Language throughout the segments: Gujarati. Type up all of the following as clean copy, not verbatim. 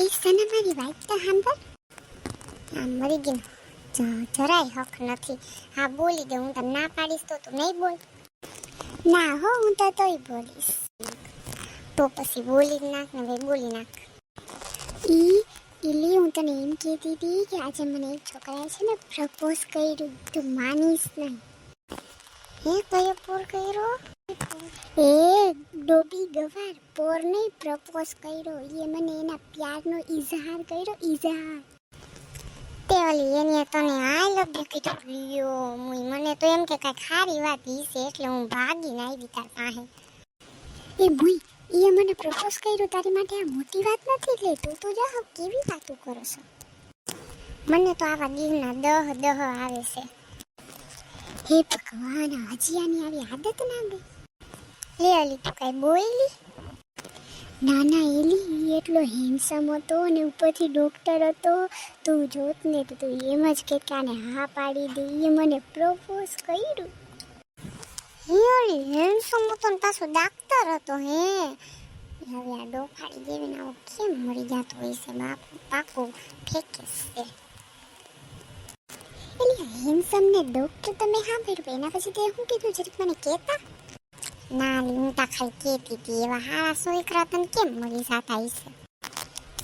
એ સના મારી વાત તો સાંભળ. આ મરી ગઈ જરાય હક નથી. હા બોલી દે, હું તને ના પાડીશ તો તું નહીં બોલ. ના હો, હું તો તોય બોલીશ. તો પછી બોલી જ નાખ ને ભાઈ, બોલી નાખ. ઈલી હું તને એમ કહેતી હતી કે આજે મને એક છોકરાએ છે ને પ્રપોઝ કર્યું, તું માનીશ નહીં. હે કયો પોર કર્યો? એ ડોબી ગવાર પોર નહીં, પ્રપોઝ કર્યો. એ મને એના પ્યારનો ઇઝહાર કર્યો, ઇઝહાર. તે ઓલી એને તને આઈ લવ યુ કીધું લ્યો મુઈ, મને તો એમ કે કાંઈ ખારી વાત હશે એટલે હું ભાગીને આવી તાર પાસે. એ મુઈ એ મને પ્રપોઝ કર્યું તારી માટે આ મોટી વાત નથી, એટલે તું તો જા કેવી વાતો કરો છો. મને તો આવા દિલના દહ આવે છે. હે ભગવાન, હજી આની આવી આદત ના ગઈ. લે અલી તું કાંઈ બોલી? ના એલી એટલો હેન્ડસમ હતો અને ઉપરથી ડોક્ટર હતો. તું જોત ને તો તું એમ જ કે કાને હા પાડી દે. એ મને પ્રપોઝ કર્યું. હે ઓલી હેન્ડસમ હતો ને પાછો ડાક્ટર હતો. હે હવે આ ડોફાડી દેવીને આવો કેમ મરી જતો હોય છે બાપુ, પાકું ફેંકે છે. એટલે હેન્ડસમ ને ડોક્ટર તમે સાંભળ્યું, એના પછી તે શું કીધું જરીક મને કહેતા? ના હું તા ખાલી કહેતી હતી એવા હારા છોકરા તને કેમ મળી જતા હશે.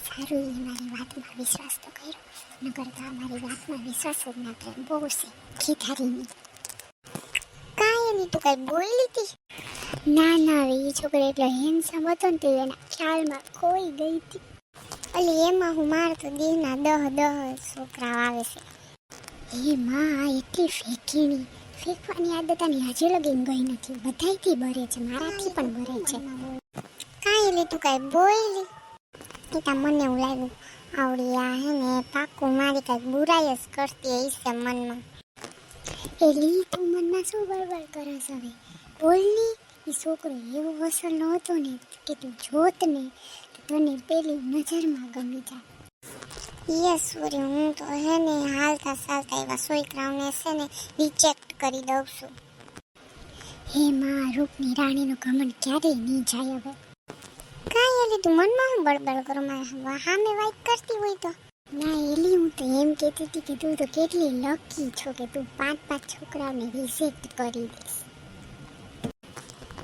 સારું એ મારી વાતમાં વિશ્વાસ તો કર્યો, નકર તો મારી વાતમાં વિશ્વાસ જ ના કરે. બહુ છે ખીધારીની. કાંઈ નહીં તું કાંઈ બોલી હતી? ના એ છોકરો એટલો હેન્ડસમ હતો ને તો એના ખ્યાલમાં ખોઈ ગઈ હતી. અલી એમાં હું માર તો દેહના દહ છોકરા આવે છે. એ માં એટલી ફેંકીની ફેંકવાની આદત આની હજી લગીને ગઈ નથી. બધાયથી બરે છે, મારાથી પણ બરે છે. કાંઈ લે તું કાંઈ બોલી? એ તા મને એવું લાગ્યું આવડી આ હે ને પાકું મારી કાંઈક બુરાઈ જ કરતી હશે મનમાં. એલી તું મનમાં શું બળબડ કરે છે હવે? બોલની. એ છોકરો એવો અસર નહોતો ને કે તું જોત ને તો તને પેલી નજરમાં ગમી જાય. યસ સોરી, હું તો હે ને હાલતા ચાલતા એવા છોકરાઓને છે ને રિજેક્ટ કરી દઉં છું. હે માં, રૂપની રાણીનો ઘમંડ ક્યારેય નહીં જાય હવે. કાંઈ એલી તું મનમાં હું બળબડ કરો? સામે વાત કરતી હોય તો. ના એલી હું તો એમ કહેતી હતી કે તું તો કેટલી લકી છો કે તું 5 છોકરાઓને રિજેક્ટ કરી દઈશ.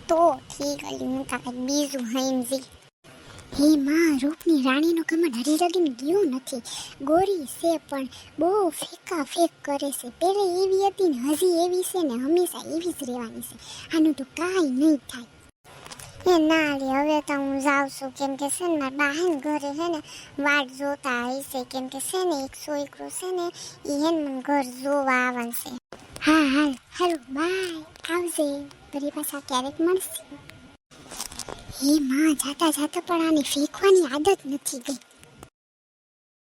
તો ઠીક અલી, હું તો કંઈક બીજું સમજી. હે માં, રૂપની રાણીનો ઘમંડ હરી લગીને ગયો નથી. ગોરી છે પણ બહુ ફેંક કરે છે. પહેલે એવી હતી ને હજી એવી છે ને હંમેશા એવી જ રહેવાની છે. આનું તો કાંઈ નહીં થાય. એ ના લે હવે તો હું જાઉં છું, કેમ કે છે ને મારા બહેન ઘરે છે ને વાટ જોતા હશે, કેમ કે છે ને એક છોકરો છે ને એ હેન મને ઘર જોવા આવવાનું છે. હા હાલો બાય, આવજે ફરી પાછા ક્યારેક મળશે. હે માં, જાતા પણ આની ફેંકવાની આદત નથી ગઈ.